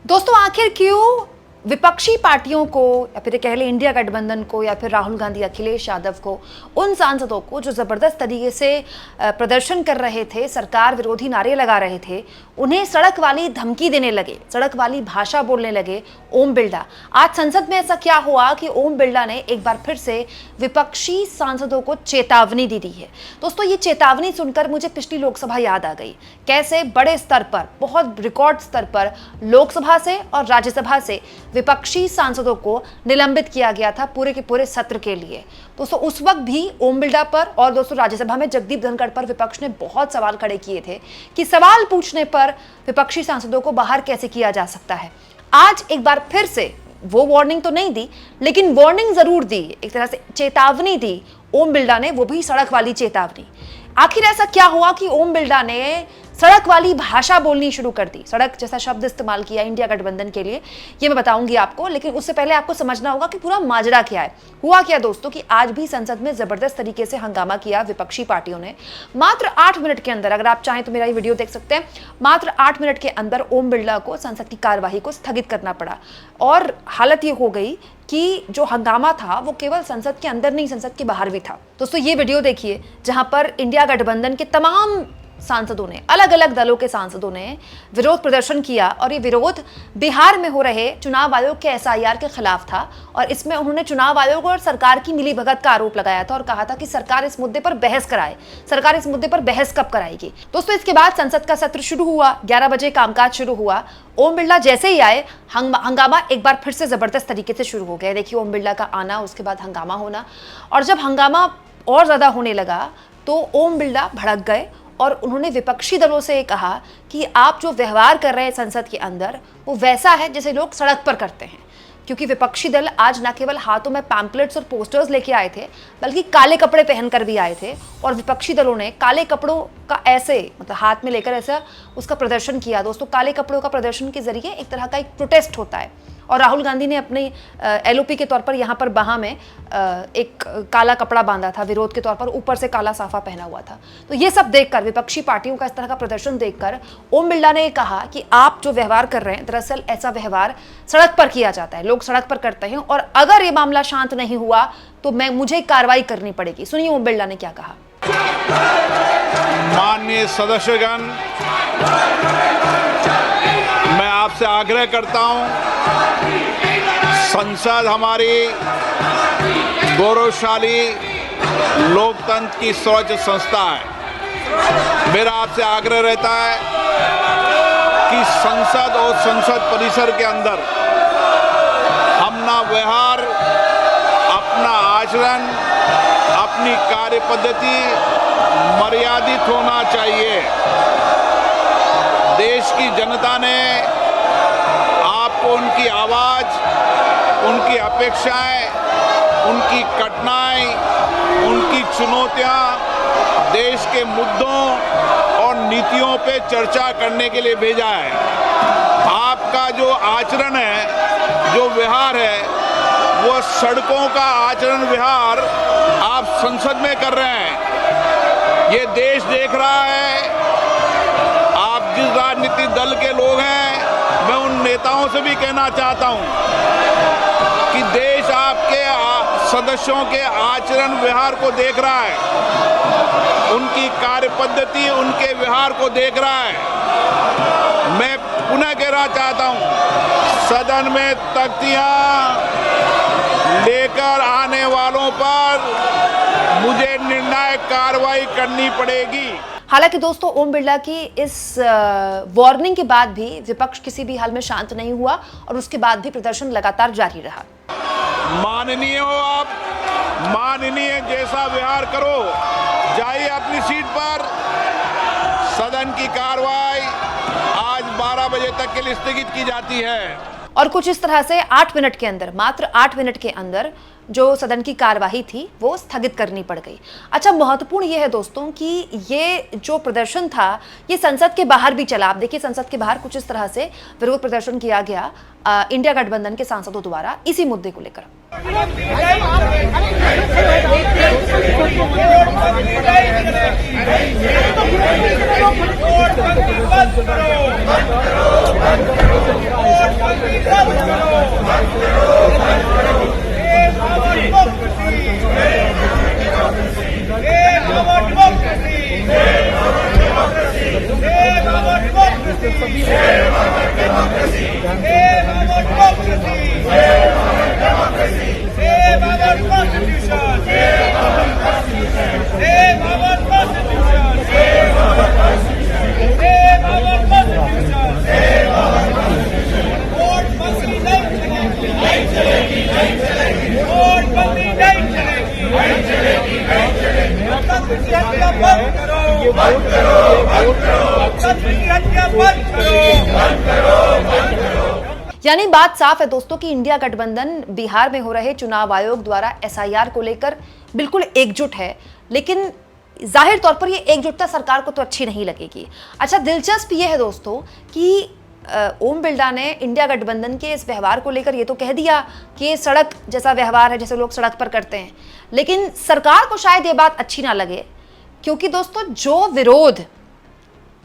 दोस्तों आखिर क्यों विपक्षी पार्टियों को या फिर कह लें इंडिया गठबंधन को या फिर राहुल गांधी, अखिलेश यादव को, उन सांसदों को जो जबरदस्त तरीके से प्रदर्शन कर रहे थे, सरकार विरोधी नारे लगा रहे थे, उन्हें सड़क वाली धमकी देने लगे, सड़क वाली भाषा बोलने लगे ओम बिरला। आज संसद में ऐसा क्या हुआ कि ओम बिरला ने एक बार फिर से विपक्षी सांसदों को चेतावनी दी है। दोस्तों ये चेतावनी सुनकर मुझे पिछली लोकसभा याद आ गई, कैसे बड़े स्तर पर, बहुत रिकॉर्ड स्तर पर लोकसभा से और राज्यसभा से विपक्षी सांसदों को निलंबित किया गया था पूरे के पूरे सत्र के लिए। दोस्तों उस वक्त भी ओम बिरला पर और दोस्तों राज्यसभा में जगदीप धनखड़ पर विपक्ष ने बहुत सवाल खड़े किए थे कि सवाल पूछने पर विपक्षी सांसदों को बाहर कैसे किया जा सकता है। आज एक बार फिर से वो वार्निंग तो नहीं दी, लेकिन वार्निंग जरूर दी, एक तरह से चेतावनी दी ओम बिरला ने, वो भी सड़क वाली चेतावनी। आखिर ऐसा क्या हुआ कि ओम बिरला ने सड़क वाली भाषा बोलनी शुरू कर दी, सड़क जैसा शब्द इस्तेमाल किया इंडिया गठबंधन के लिए, ये मैं बताऊंगी आपको। लेकिन उससे पहले आपको समझना होगा कि पूरा माजरा क्या है। हुआ क्या दोस्तों कि आज भी संसद में जबरदस्त तरीके से हंगामा किया विपक्षी पार्टियों ने। मात्र 8 मिनट के अंदर, अगर आप चाहें तो मेरा ये वीडियो देख सकते हैं, मात्र 8 मिनट के अंदर ओम बिरला को संसद की कार्यवाही को स्थगित करना पड़ा। और हालत ये हो गई कि जो हंगामा था वो केवल संसद के अंदर नहीं, संसद के बाहर भी था। दोस्तों ये वीडियो देखिए जहां पर इंडिया गठबंधन के तमाम सांसदों ने, अलग अलग दलों के सांसदों ने विरोध प्रदर्शन किया, और ये विरोध बिहार में हो रहे चुनाव आयोग के SIR के खिलाफ था। और इसमें उन्होंने चुनाव आयोग और सरकार की मिलीभगत का आरोप लगाया था और कहा था कि सरकार इस मुद्दे पर बहस कराए, सरकार इस मुद्दे पर बहस कब कराएगी। दोस्तों इसके बाद संसद का सत्र शुरू हुआ, 11 बजे कामकाज शुरू हुआ। ओम बिरला जैसे ही आए, हंगामा एक बार फिर से जबरदस्त तरीके से शुरू हो गया। देखिए ओम बिरला का आना, उसके बाद हंगामा होना, और जब हंगामा और ज्यादा होने लगा तो ओम बिरला भड़क गए और उन्होंने विपक्षी दलों से कहा कि आप जो व्यवहार कर रहे हैं संसद के अंदर वो वैसा है जैसे लोग सड़क पर करते हैं। क्योंकि विपक्षी दल आज न केवल हाथों में पैम्पलेट्स और पोस्टर्स लेके आए थे, बल्कि काले कपड़े पहनकर भी आए थे। और विपक्षी दलों ने काले कपड़ों का ऐसे मतलब हाथ में लेकर ऐसा उसका प्रदर्शन किया। दोस्तों काले कपड़ों का प्रदर्शन के जरिए एक तरह का एक प्रोटेस्ट होता है। और राहुल गांधी ने अपनी LOP के तौर पर यहाँ पर बाह में एक काला कपड़ा बांधा था, विरोध के तौर पर ऊपर से काला साफा पहना हुआ था। तो ये सब देखकर, विपक्षी पार्टियों का इस तरह का प्रदर्शन देखकर ओम बिरला ने कहा कि आप जो व्यवहार कर रहे हैं, दरअसल ऐसा व्यवहार सड़क पर किया जाता है, लोग सड़क पर करते हैं, और अगर ये मामला शांत नहीं हुआ तो मुझे कार्रवाई करनी पड़ेगी। सुनिए ओम बिरला ने क्या कहा। माननीय सदस्यगण, मैं आपसे आग्रह करता हूं, संसद हमारी गौरवशाली लोकतंत्र की सर्वोच्च संस्था है। मेरा आपसे आग्रह रहता है कि संसद और संसद परिसर के अंदर अपना व्यवहार, अपना आचरण, अपनी कार्य पद्धति मर्यादित होना चाहिए। देश की जनता ने आपको उनकी आवाज, उनकी अपेक्षाएं, उनकी कठिनाई, उनकी चुनौतियां, देश के मुद्दों और नीतियों पे चर्चा करने के लिए भेजा है। आपका जो आचरण है, जो व्यवहार है, वो सड़कों का आचरण व्यवहार आप संसद में कर रहे हैं। ये देश देख रहा है। आप जिस राजनीतिक दल के लोग हैं, मैं उन नेताओं से भी कहना चाहता हूं कि देश आपके सदस्यों के आचरण व्यवहार को देख रहा है, उनकी कार्य पद्धति, उनके व्यवहार को देख रहा है। मैं पुनः कहना चाहता हूं, सदन में तख्तियां लेकर आने वालों पर मुझे निर्णायक कार्रवाई करनी पड़ेगी। हालांकि दोस्तों ओम बिरला की इस वार्निंग के बाद भी विपक्ष किसी भी हाल में शांत नहीं हुआ और उसके बाद भी प्रदर्शन लगातार जारी रहा। माननीय हो आप, माननीय जैसा व्यवहार करो, जाइए अपनी सीट पर। सदन की कार्रवाई आज 12 बजे तक के लिए स्थगित की जाती है। और कुछ इस तरह से 8 मिनट के अंदर, मात्र 8 मिनट के अंदर जो सदन की कार्यवाही थी वो स्थगित करनी पड़ गई। अच्छा, महत्वपूर्ण ये है दोस्तों कि ये जो प्रदर्शन था ये संसद के बाहर भी चला। आप देखिए संसद के बाहर कुछ इस तरह से विरोध प्रदर्शन किया गया इंडिया गठबंधन के सांसदों द्वारा इसी मुद्दे को लेकर। यानी बात साफ है दोस्तों कि इंडिया गठबंधन बिहार में हो रहे चुनाव आयोग द्वारा एसआईआर को लेकर बिल्कुल एकजुट है, लेकिन जाहिर तौर पर ये एकजुटता सरकार को तो अच्छी नहीं लगेगी। अच्छा, दिलचस्प ये है दोस्तों कि ओम बिरला ने इंडिया गठबंधन के इस व्यवहार को लेकर ये तो कह दिया कि ये सड़क जैसा व्यवहार है जैसे लोग सड़क पर करते हैं, लेकिन सरकार को शायद ये बात अच्छी ना लगे, क्योंकि दोस्तों जो विरोध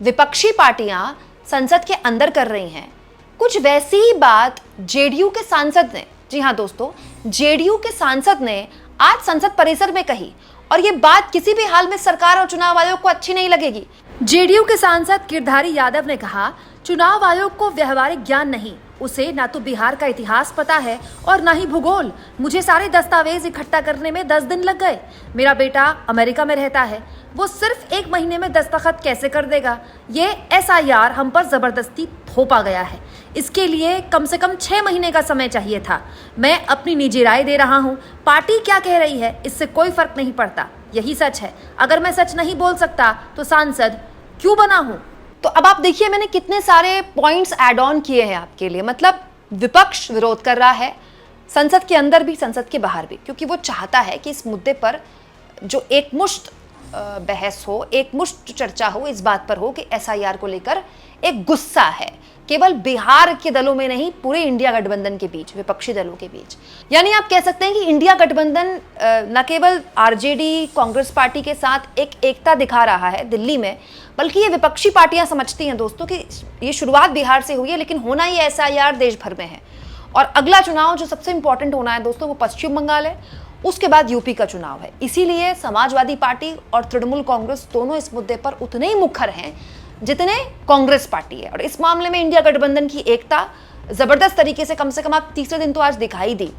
विपक्षी पार्टियां संसद के अंदर कर रही हैं, कुछ वैसी ही बात जेडीयू के सांसद ने, जी हां दोस्तों, जेडीयू के सांसद ने आज संसद परिसर में कही, और ये बात किसी भी हाल में सरकार और चुनाव आयोग को अच्छी नहीं लगेगी। जेडीयू के सांसद गिरधारी यादव ने कहा, चुनाव आयोग को व्यवहारिक ज्ञान नहीं, उसे ना तो बिहार का इतिहास पता है और ना ही भूगोल। मुझे सारे दस्तावेज इकट्ठा करने में 10 दिन लग गए। मेरा बेटा अमेरिका में रहता है, वो सिर्फ 1 महीने में दस्तखत कैसे कर देगा? ये एसआईआर हम पर जबरदस्ती थोपा गया है, इसके लिए कम से कम 6 महीने का समय चाहिए था। मैं अपनी निजी राय दे रहा हूँ, पार्टी क्या कह रही है इससे कोई फर्क नहीं पड़ता, यही सच है। अगर मैं सच नहीं बोल सकता तो सांसद क्यों बना हूँ? तो अब आप देखिए मैंने कितने सारे पॉइंट्स ऐड ऑन किए हैं आपके लिए। मतलब विपक्ष विरोध कर रहा है, संसद के अंदर भी संसद के बाहर भी, क्योंकि वो चाहता है कि इस मुद्दे पर जो एक मुश्त बहस हो, एक मुश्त चर्चा हो, इस बात पर हो कि एसआईआर को लेकर एक गुस्सा है केवल बिहार के दलों में नहीं, पूरे इंडिया गठबंधन के बीच, विपक्षी दलों के बीच। यानी आप कह सकते हैं कि इंडिया गठबंधन न केवल आरजेडी कांग्रेस पार्टी के साथ एक एकता दिखा रहा है दिल्ली में, बल्कि ये विपक्षी पार्टियां समझती हैं दोस्तों कि ये शुरुआत बिहार से हुई है, लेकिन होना ही एसआईआर देश भर में है। और अगला चुनाव जो सबसे इंपॉर्टेंट होना है दोस्तों, वो पश्चिम बंगाल है, उसके बाद यूपी का चुनाव है। इसीलिए समाजवादी पार्टी और तृणमूल कांग्रेस दोनों इस मुद्दे पर उतने ही मुखर हैं जितने कांग्रेस पार्टी है। और इस मामले में इंडिया गठबंधन की एकता जबरदस्त तरीके से कम आप तीसरे दिन तो आज दिखाई दी।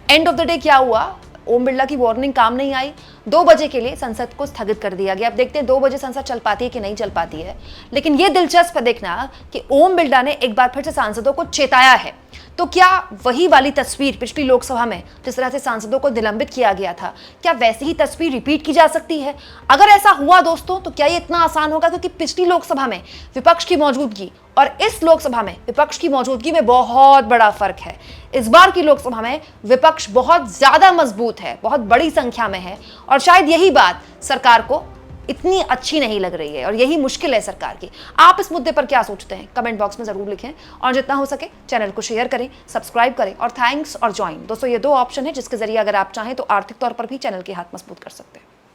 एंड ऑफ द डे क्या हुआ, ओम बिरला की वार्निंग काम नहीं आई, 2 बजे के लिए संसद को स्थगित कर दिया गया। अब देखते हैं 2 बजे संसद चल पाती है कि नहीं चल पाती है। लेकिन यह दिलचस्प है देखना कि ओम बिरला ने एक बार फिर से सांसदों को चेताया है। तो क्या वही वाली तस्वीर पिछली लोकसभा में जिस तरह से सांसदों को निलंबित किया गया था, क्या वैसी ही तस्वीर रिपीट की जा सकती है? अगर ऐसा हुआ दोस्तों तो क्या ये इतना आसान होगा? क्योंकि पिछली लोकसभा में विपक्ष की मौजूदगी और इस लोकसभा में विपक्ष की मौजूदगी में बहुत बड़ा फर्क है। इस बार की लोकसभा में विपक्ष बहुत ज्यादा मजबूत है, बहुत बड़ी संख्या में है, और शायद यही बात सरकार को इतनी अच्छी नहीं लग रही है और यही मुश्किल है सरकार की। आप इस मुद्दे पर क्या सोचते हैं कमेंट बॉक्स में जरूर लिखें, और जितना हो सके चैनल को शेयर करें, सब्सक्राइब करें, और थैंक्स और ज्वाइन। दोस्तों ये 2 ऑप्शन है जिसके जरिए अगर आप चाहें तो आर्थिक तौर पर भी चैनल के हाथ मजबूत कर सकते हैं।